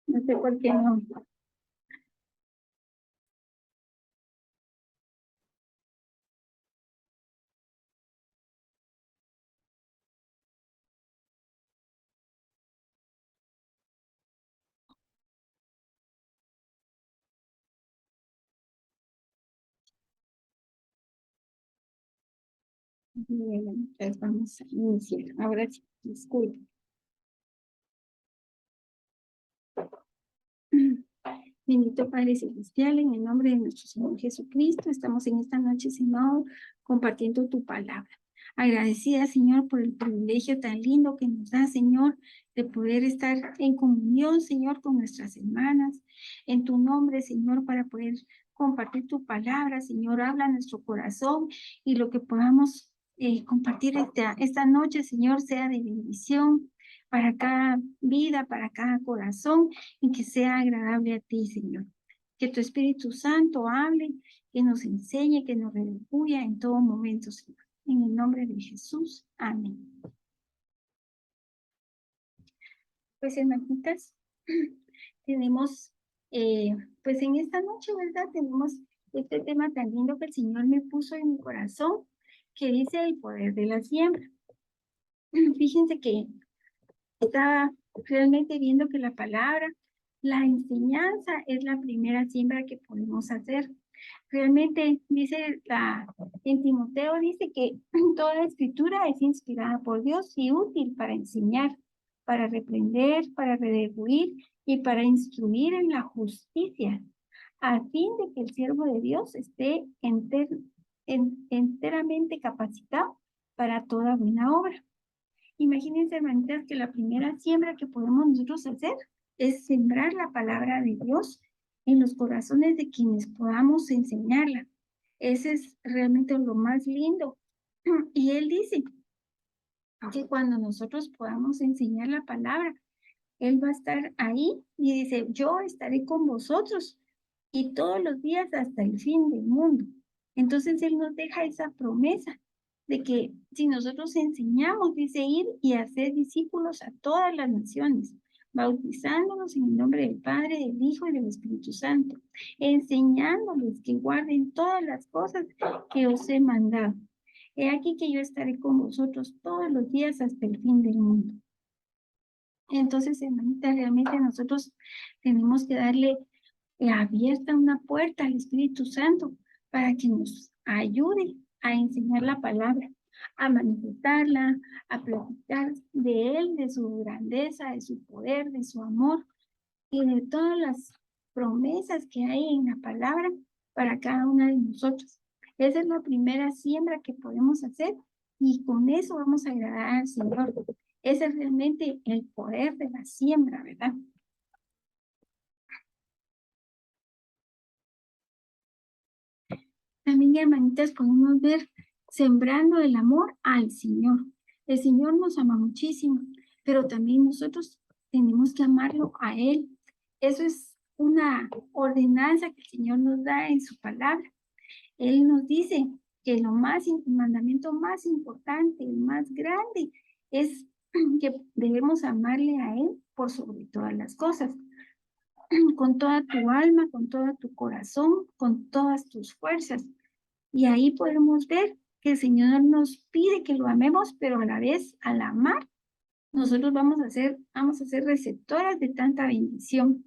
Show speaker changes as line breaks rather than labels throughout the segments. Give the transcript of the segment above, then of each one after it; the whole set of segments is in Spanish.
No sé por qué no. Bien, entonces vamos a iniciar. Ahora sí, disculpe. Bendito Padre Celestial, en el nombre de nuestro Señor Jesucristo, estamos en esta noche, Señor, compartiendo tu palabra. Agradecida, Señor, por el privilegio tan lindo que nos da, Señor, de poder estar en comunión, Señor, con nuestras hermanas, en tu nombre, Señor, para poder compartir tu palabra, Señor, habla a nuestro corazón y lo que podamos compartir esta noche, Señor, sea de bendición para cada vida, para cada corazón y que sea agradable a ti, Señor. Que tu Espíritu Santo hable, que nos enseñe, que nos redarguya en todo momento, Señor. En el nombre de Jesús. Amén. Pues, hermanitas, tenemos, pues en esta noche, ¿verdad? Tenemos este tema tan lindo que el Señor me puso en mi corazón, que dice el poder de la siembra. Fíjense que está realmente viendo que la palabra, la enseñanza es la primera siembra que podemos hacer. Realmente dice en Timoteo dice que toda la escritura es inspirada por Dios y útil para enseñar, para reprender, para redarguir y para instruir en la justicia, a fin de que el siervo de Dios esté enteramente capacitado para toda buena obra. Imagínense, hermanitas, que la primera siembra que podemos nosotros hacer es sembrar la palabra de Dios en los corazones de quienes podamos enseñarla. Ese es realmente lo más lindo. Y él dice que cuando nosotros podamos enseñar la palabra, él va a estar ahí y dice, yo estaré con vosotros y todos los días hasta el fin del mundo. Entonces él nos deja esa promesa de que si nosotros enseñamos, dice ir y hacer discípulos a todas las naciones, bautizándolos en el nombre del Padre, del Hijo y del Espíritu Santo, enseñándoles que guarden todas las cosas que os he mandado. He aquí que yo estaré con vosotros todos los días hasta el fin del mundo. Entonces, hermanita, realmente nosotros tenemos que darle abierta una puerta al Espíritu Santo para que nos ayude a enseñar la palabra, a manifestarla, a platicar de Él, de su grandeza, de su poder, de su amor y de todas las promesas que hay en la palabra para cada una de nosotros. Esa es la primera siembra que podemos hacer y con eso vamos a agradar al Señor. Ese es realmente el poder de la siembra, ¿verdad? También, hermanitas, podemos ver sembrando el amor al Señor. El Señor nos ama muchísimo, pero también nosotros tenemos que amarlo a Él. Eso es una ordenanza que el Señor nos da en su palabra. Él nos dice que el mandamiento más importante, el más grande, es que debemos amarle a Él por sobre todas las cosas, con toda tu alma, con todo tu corazón, con todas tus fuerzas. Y ahí podemos ver que el Señor nos pide que lo amemos, pero a la vez, al amar, nosotros vamos a ser receptoras de tanta bendición.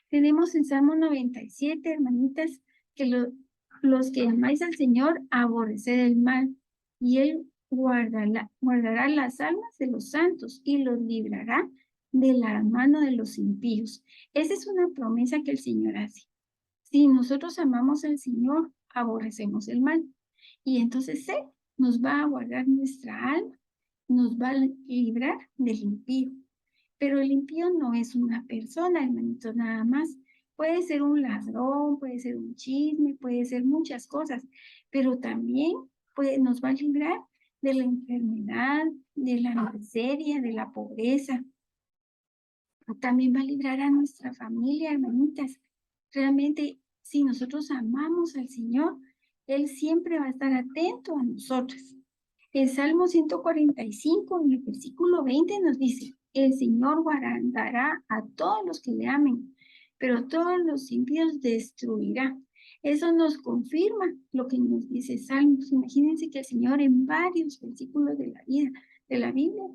Tenemos en Salmo 97, hermanitas, que los que amáis al Señor, aborrecer el mal, y Él guardará las almas de los santos y los librará de la mano de los impíos. Esa es una promesa que el Señor hace. Si nosotros amamos al Señor, aborrecemos el mal. Y entonces Él nos va a guardar nuestra alma, nos va a librar del impío. Pero el impío no es una persona, hermanito, nada más. Puede ser un ladrón, puede ser un chisme, puede ser muchas cosas, pero también nos va a librar de la enfermedad, de la miseria, de la pobreza. También va a librar a nuestra familia, hermanitas. Realmente, si nosotros amamos al Señor, Él siempre va a estar atento a nosotros. El Salmo 145, en el versículo 20, nos dice, el Señor guardará a todos los que le amen, pero todos los impíos destruirá. Eso nos confirma lo que nos dice Salmos. Imagínense que el Señor en varios versículos de la Biblia,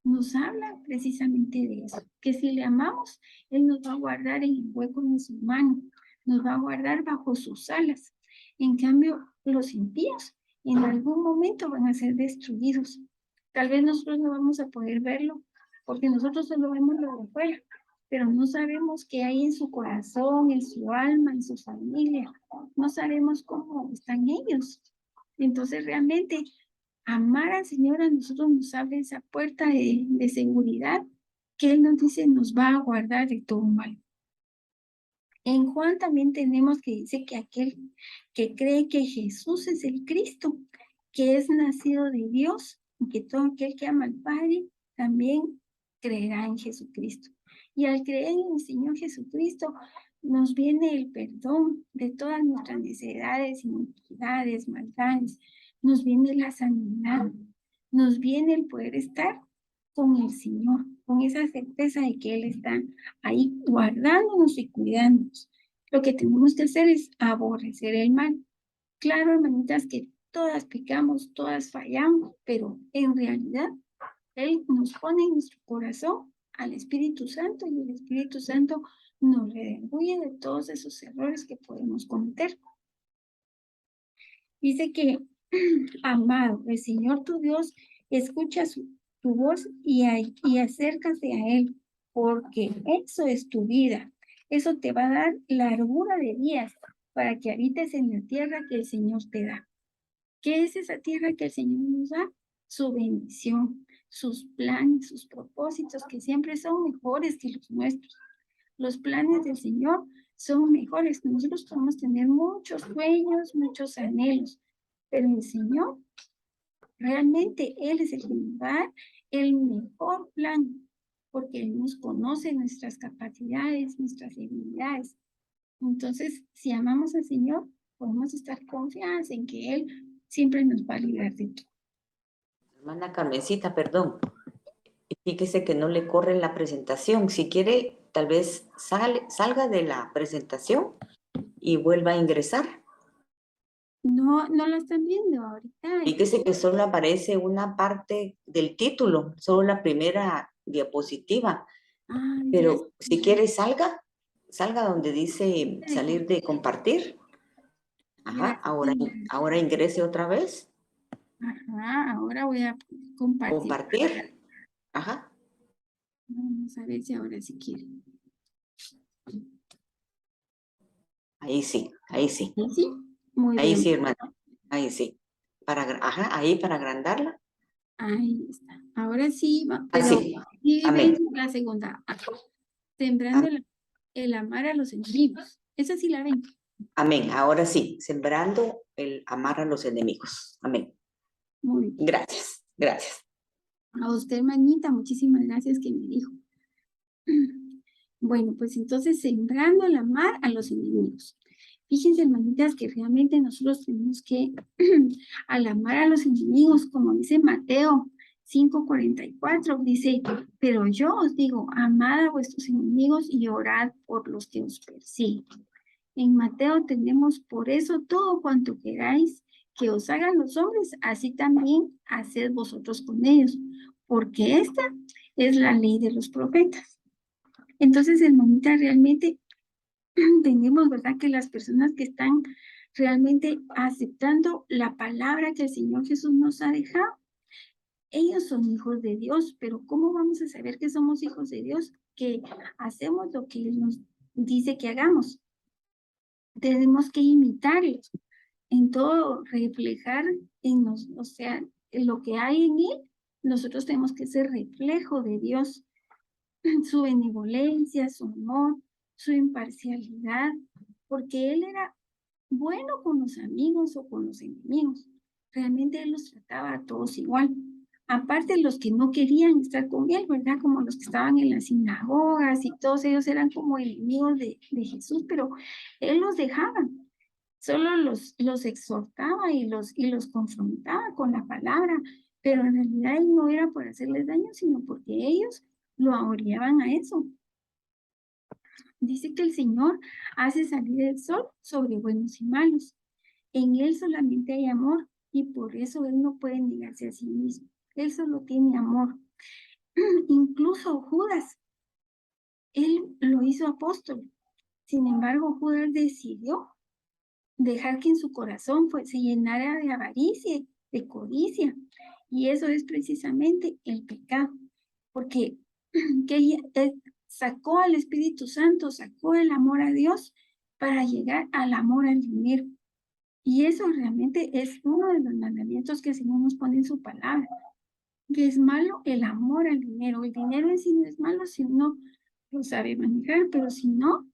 nos habla precisamente de eso, que si le amamos, Él nos va a guardar en el hueco de su mano, nos va a guardar bajo sus alas. En cambio, los impíos en algún momento van a ser destruidos. Tal vez nosotros no vamos a poder verlo, porque nosotros solo vemos lo de afuera, pero no sabemos qué hay en su corazón, en su alma, en su familia. No sabemos cómo están ellos. Entonces, realmente, amar al Señor a nosotros nos abre esa puerta de seguridad que Él nos dice nos va a guardar de todo mal. En Juan también tenemos que dice que aquel que cree que Jesús es el Cristo, que es nacido de Dios, y que todo aquel que ama al Padre también creerá en Jesucristo. Y al creer en el Señor Jesucristo, nos viene el perdón de todas nuestras necesidades, iniquidades, maldades. Nos viene la sanidad. Nos viene el poder estar con el Señor, con esa certeza de que Él está ahí guardándonos y cuidándonos. Lo que tenemos que hacer es aborrecer el mal. Claro, hermanitas, que todas pecamos, todas fallamos, pero en realidad Él nos pone en nuestro corazón al Espíritu Santo y el Espíritu Santo nos redarguye de todos esos errores que podemos cometer. Dice que, amado, el Señor tu Dios escucha tu voz y acércase a Él, porque eso es tu vida. Eso te va a dar largura de días para que habites en la tierra que el Señor te da. ¿Qué es esa tierra que el Señor nos da? Su bendición, sus planes, sus propósitos, que siempre son mejores que los nuestros. Los planes del Señor son mejores. Nosotros podemos tener muchos sueños, muchos anhelos, pero el Señor, realmente Él es el que nos da el mejor plan, porque Él nos conoce nuestras capacidades, nuestras debilidades. Entonces, si amamos al Señor, podemos estar confiados en que Él siempre nos va a librar de todo.
Hermana Carmencita, perdón. Fíjese que no le corre la presentación. Si quiere, tal vez salga de la presentación y vuelva a ingresar.
No, no lo están viendo ahorita.
Fíjese que solo aparece una parte del título, solo la primera diapositiva. Pero si quiere, salga donde dice salir de compartir. Ajá, ahora ingrese otra vez.
Ajá, ahora voy a compartir.
Compartir. Ajá.
Vamos a ver si ahora sí quiere.
Ahí sí, ahí sí.
¿Ahí sí? Muy
ahí
bien.
Sí, hermano. Ahí sí. Ahí para agrandarla.
Ahí está. Ahora sí, pero
Así.
sí
Amén.
ven la segunda. Sembrando el amar a los enemigos. Esa sí la ven.
Amén. Ahora sí, sembrando el amar a los enemigos. Amén.
Muy bien.
Gracias, gracias.
A usted, hermanita, muchísimas gracias que me dijo. Bueno, pues entonces sembrando el amar a los enemigos. Fíjense, hermanitas, que realmente nosotros tenemos que, al amar a los enemigos, como dice Mateo 5:44, dice, pero yo os digo, amad a vuestros enemigos y orad por los que os persiguen. En Mateo tenemos por eso todo cuanto queráis que os hagan los hombres, así también haced vosotros con ellos, porque esta es la ley de los profetas. Entonces, hermanita, realmente tenemos, ¿verdad? Que las personas que están realmente aceptando la palabra que el Señor Jesús nos ha dejado, ellos son hijos de Dios, pero ¿cómo vamos a saber que somos hijos de Dios? Que hacemos lo que Él nos dice que hagamos. Tenemos que imitarlos, en todo reflejar en nos, o sea, en lo que hay en Él, nosotros tenemos que ser reflejo de Dios, su benevolencia, su amor, su imparcialidad, porque Él era bueno con los amigos o con los enemigos. Realmente Él los trataba a todos igual. Aparte los que no querían estar con Él, ¿verdad? Como los que estaban en las sinagogas y todos ellos eran como enemigos de Jesús, pero Él los dejaba. solo los exhortaba y los confrontaba con la palabra, pero en realidad él no era por hacerles daño, sino porque ellos lo orillaban a eso. Dice que el Señor hace salir el sol sobre buenos y malos. En Él solamente hay amor y por eso Él no puede negarse a sí mismo. Él solo tiene amor. Incluso Judas, Él lo hizo apóstol. Sin embargo, Judas decidió dejar que en su corazón se llenara de avaricia, de codicia. Y eso es precisamente el pecado. Porque que sacó al Espíritu Santo, sacó el amor a Dios para llegar al amor al dinero. Y eso realmente es uno de los mandamientos que el Señor nos pone en su palabra, que es malo el amor al dinero. El dinero en sí no es malo si uno lo sabe manejar, pero si no,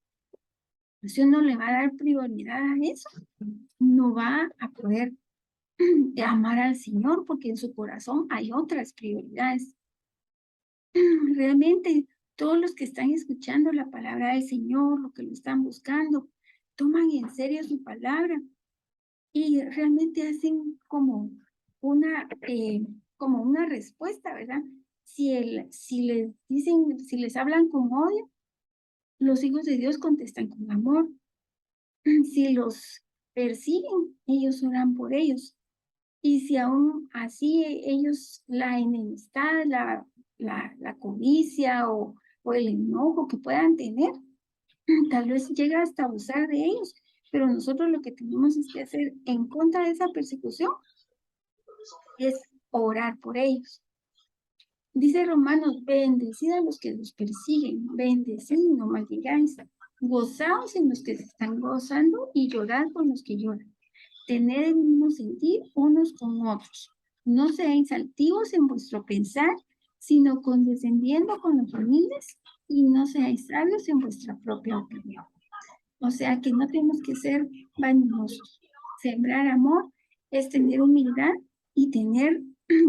si uno le va a dar prioridad a eso, no va a poder amar al Señor porque en su corazón hay otras prioridades. Realmente todos los que están escuchando la palabra del Señor, lo que lo están buscando, toman en serio su palabra y realmente hacen como una respuesta, ¿verdad? Si les dicen, si les hablan con odio, los hijos de Dios contestan con amor. Si los persiguen, ellos oran por ellos. Y si aún así ellos, la enemistad, la codicia o el enojo que puedan tener, tal vez llega hasta abusar de ellos. Pero nosotros lo que tenemos es que hacer en contra de esa persecución es orar por ellos. Dice Romanos, bendecid a los que los persiguen, bendecid y no maldigáis, gozaos en los que se están gozando y llorad con los que lloran. Tened el mismo sentir unos con otros. No seáis altivos en vuestro pensar, sino condescendiendo con los humildes, y no seáis sabios en vuestra propia opinión. O sea que no tenemos que ser vanidosos. Sembrar amor es tener humildad y tener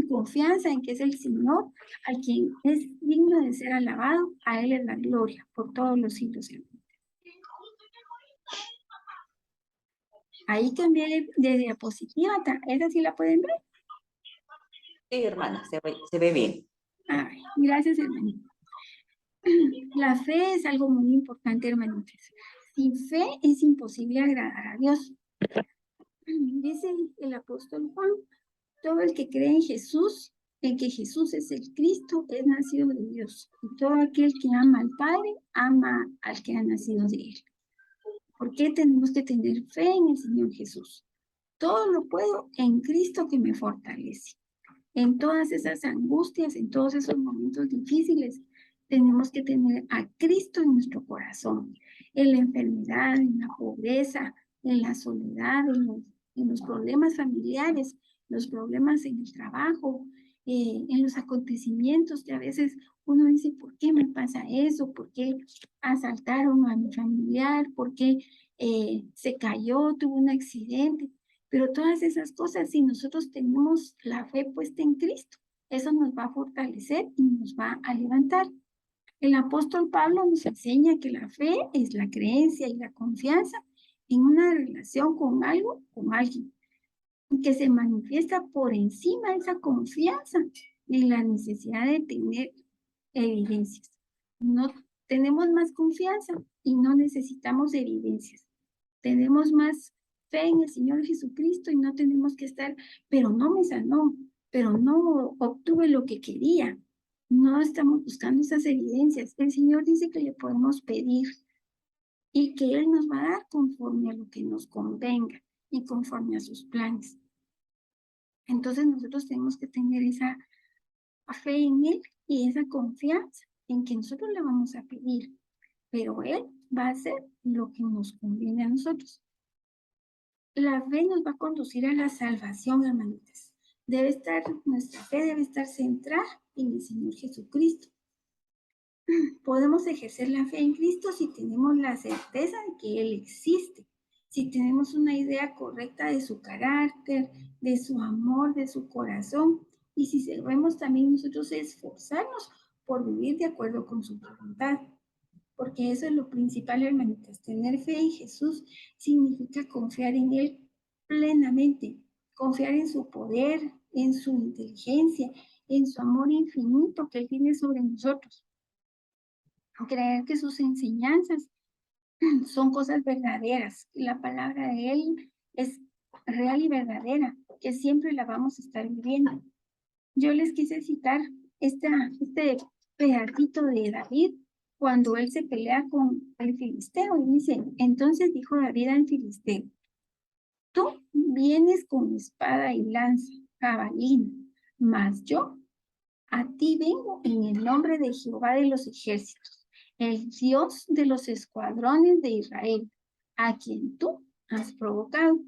confianza en que es el Señor, a quien es digno de ser alabado, a Él es la gloria por todos los siglos. Ahí cambié de diapositiva, esa sí la pueden ver.
Sí, hermana, se ve bien.
Ay, gracias, hermanita. La fe es algo muy importante, hermanitas. Sin fe es imposible agradar a Dios. Dice el apóstol Juan, todo el que cree en Jesús, en que Jesús es el Cristo, es nacido de Dios. Y todo aquel que ama al Padre, ama al que ha nacido de Él. ¿Por qué tenemos que tener fe en el Señor Jesús? Todo lo puedo en Cristo que me fortalece. En todas esas angustias, en todos esos momentos difíciles, tenemos que tener a Cristo en nuestro corazón. En la enfermedad, en la pobreza, en la soledad, en los problemas familiares, los problemas en el trabajo, en los acontecimientos que a veces uno dice, ¿por qué me pasa eso? ¿Por qué asaltaron a mi familiar? ¿Por qué se cayó, tuvo un accidente? Pero todas esas cosas, si nosotros tenemos la fe puesta en Cristo, eso nos va a fortalecer y nos va a levantar. El apóstol Pablo nos enseña que la fe es la creencia y la confianza en una relación con algo, con alguien, que se manifiesta por encima de esa confianza y la necesidad de tener evidencias. No tenemos más confianza y no necesitamos evidencias. Tenemos más fe en el Señor Jesucristo y no tenemos que estar, pero no me sanó, pero no obtuve lo que quería. No estamos buscando esas evidencias. El Señor dice que le podemos pedir y que Él nos va a dar conforme a lo que nos convenga y conforme a sus planes. Entonces nosotros tenemos que tener esa fe en Él y esa confianza en que nosotros le vamos a pedir, pero Él va a hacer lo que nos conviene a nosotros. La fe nos va a conducir a la salvación, hermanitas. Nuestra fe debe estar centrada en el Señor Jesucristo. Podemos ejercer la fe en Cristo si tenemos la certeza de que Él existe, si tenemos una idea correcta de su carácter, de su amor, de su corazón, y si debemos también nosotros esforzarnos por vivir de acuerdo con su voluntad. porque eso es lo principal, hermanitas. Tener fe en Jesús significa confiar en Él plenamente, confiar en su poder, en su inteligencia, en su amor infinito que Él tiene sobre nosotros. Creer que sus enseñanzas son cosas verdaderas, que la palabra de Él es real y verdadera, que siempre la vamos a estar viviendo. Yo les quise citar este pedacito de David cuando él se pelea con el filisteo y dice, entonces dijo David al filisteo, tú vienes con espada y lanza, jabalina, mas yo a ti vengo en el nombre de Jehová de los ejércitos, el Dios de los escuadrones de Israel, a quien tú has provocado.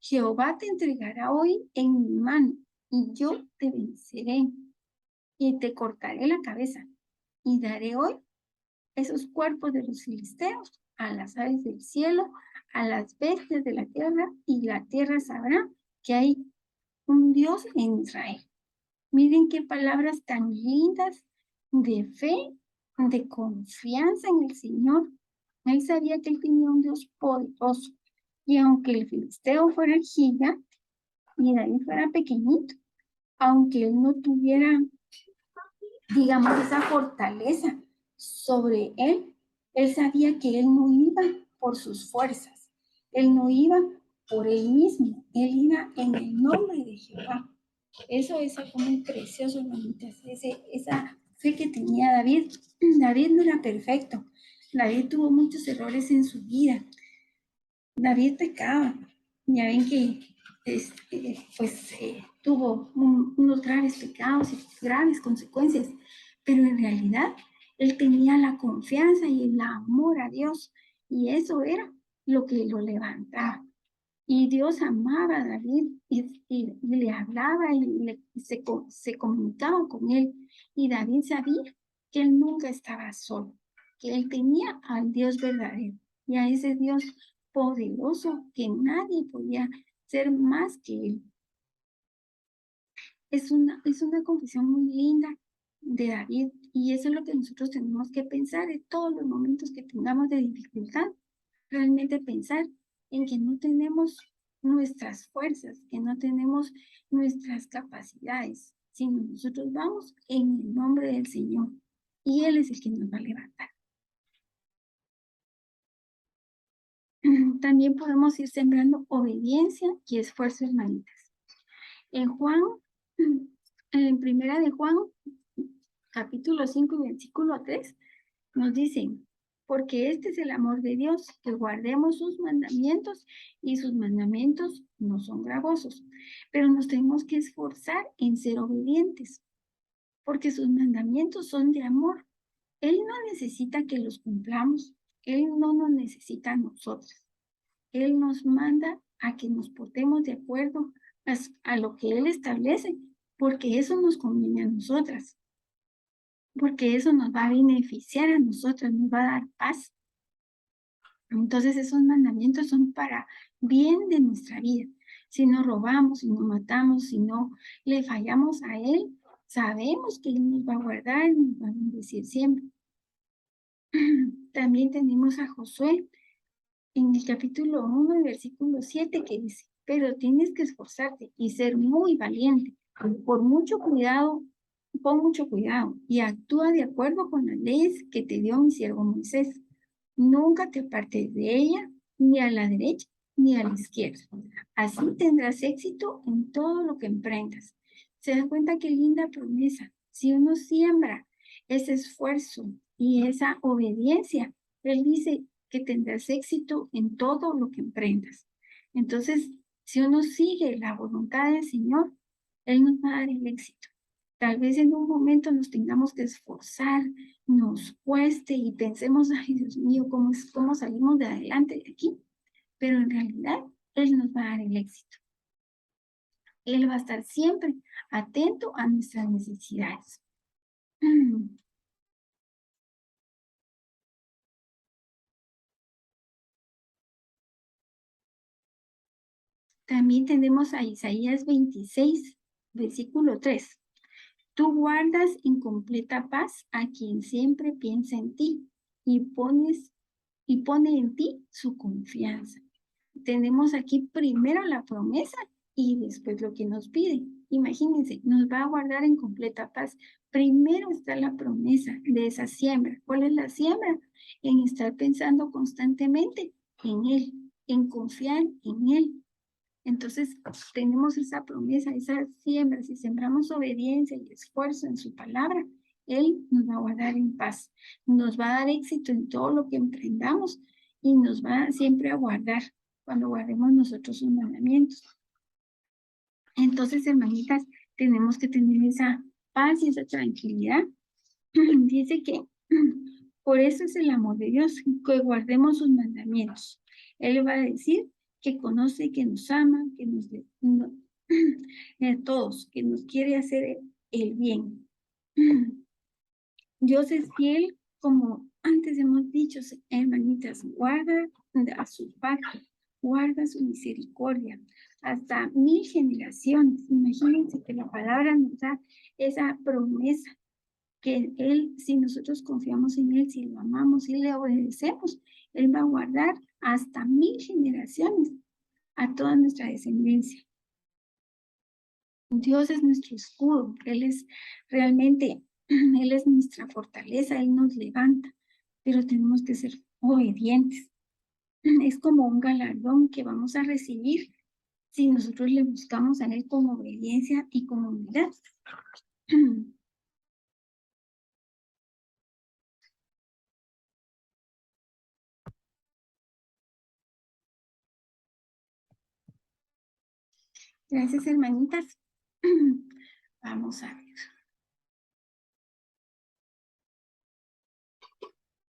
Jehová te entregará hoy en mi mano y yo te venceré y te cortaré la cabeza y daré hoy esos cuerpos de los filisteos a las aves del cielo, a las bestias de la tierra, y la tierra sabrá que hay un Dios en Israel. Miren qué palabras tan lindas de fe, de confianza en el Señor. Él sabía que él tenía un Dios poderoso, y aunque el filisteo fuera gigante y David fuera pequeñito, aunque él no tuviera, digamos, esa fortaleza sobre él, él sabía que él no iba por sus fuerzas, él no iba por él mismo, él iba en el nombre de Jehová. Eso es algo muy precioso, hermanitas, esa fe que tenía David. David no era perfecto, David tuvo muchos errores en su vida, David pecaba, ya ven que tuvo unos graves pecados y graves consecuencias, pero en realidad él tenía la confianza y el amor a Dios, y eso era lo que lo levantaba. Y Dios amaba a David y le hablaba y se comunicaba con él. Y David sabía que él nunca estaba solo, que él tenía al Dios verdadero y a ese Dios poderoso que nadie podía ser más que él. Es una confesión muy linda de David, y eso es lo que nosotros tenemos que pensar en todos los momentos que tengamos de dificultad. Realmente pensar en que no tenemos nuestras fuerzas, que no tenemos nuestras capacidades, sino nosotros vamos en el nombre del Señor y Él es el que nos va a levantar. También podemos ir sembrando obediencia y esfuerzo, hermanitas. En Juan, en primera de Juan, capítulo 5 y versículo 3, nos dicen, porque este es el amor de Dios, que guardemos sus mandamientos, y sus mandamientos no son gravosos, pero nos tenemos que esforzar en ser obedientes, porque sus mandamientos son de amor. Él no necesita que los cumplamos, Él no nos necesita a nosotros. Él nos manda a que nos portemos de acuerdo a lo que Él establece, porque eso nos conviene a nosotras, porque eso nos va a beneficiar a nosotras, nos va a dar paz. Entonces esos mandamientos son para bien de nuestra vida. Si no robamos, si no matamos, si no le fallamos a Él, sabemos que Él nos va a guardar y nos va a bendecir siempre. También tenemos a Josué en el capítulo 1, versículo 7, que dice, pero tienes que esforzarte y ser muy valiente. Pon mucho cuidado y actúa de acuerdo con las leyes que te dio mi siervo Moisés. Nunca te apartes de ella, ni a la derecha ni a la izquierda. Así tendrás éxito en todo lo que emprendas. ¿Se dan cuenta qué linda promesa? Si uno siembra ese esfuerzo y esa obediencia, Él dice que tendrás éxito en todo lo que emprendas. Entonces, si uno sigue la voluntad del Señor, Él nos va a dar el éxito. Tal vez en un momento nos tengamos que esforzar, nos cueste y pensemos, ay Dios mío, ¿cómo salimos de adelante de aquí? Pero en realidad Él nos va a dar el éxito. Él va a estar siempre atento a nuestras necesidades. También tenemos a Isaías 26, versículo 3. Tú guardas en completa paz a quien siempre piensa en ti, y pone en ti su confianza. Tenemos aquí primero la promesa y después lo que nos pide. Imagínense, nos va a guardar en completa paz. Primero está la promesa de esa siembra. ¿Cuál es la siembra? En estar pensando constantemente en Él, en confiar en Él. Entonces, tenemos esa promesa, esa siembra. Si sembramos obediencia y esfuerzo en su palabra, Él nos va a guardar en paz. Nos va a dar éxito en todo lo que emprendamos y nos va siempre a guardar cuando guardemos nosotros sus mandamientos. Entonces, hermanitas, tenemos que tener esa paz y esa tranquilidad. Dice que por eso es el amor de Dios, que guardemos sus mandamientos. Él va a decir que conoce y que nos ama, que nos todos, que nos quiere hacer el bien. Dios es fiel, como antes hemos dicho, hermanitas, guarda a su pacto, guarda su misericordia, hasta 1000 generaciones. Imagínense que la palabra nos da esa promesa, que Él, si nosotros confiamos en Él, si lo amamos, si le obedecemos, Él va a guardar hasta 1000 generaciones a toda nuestra descendencia. Dios es nuestro escudo, Él es realmente, Él es nuestra fortaleza, Él nos levanta, pero tenemos que ser obedientes. Es como un galardón que vamos a recibir si nosotros le buscamos a Él con obediencia y con humildad. Gracias, hermanitas. Vamos a ver.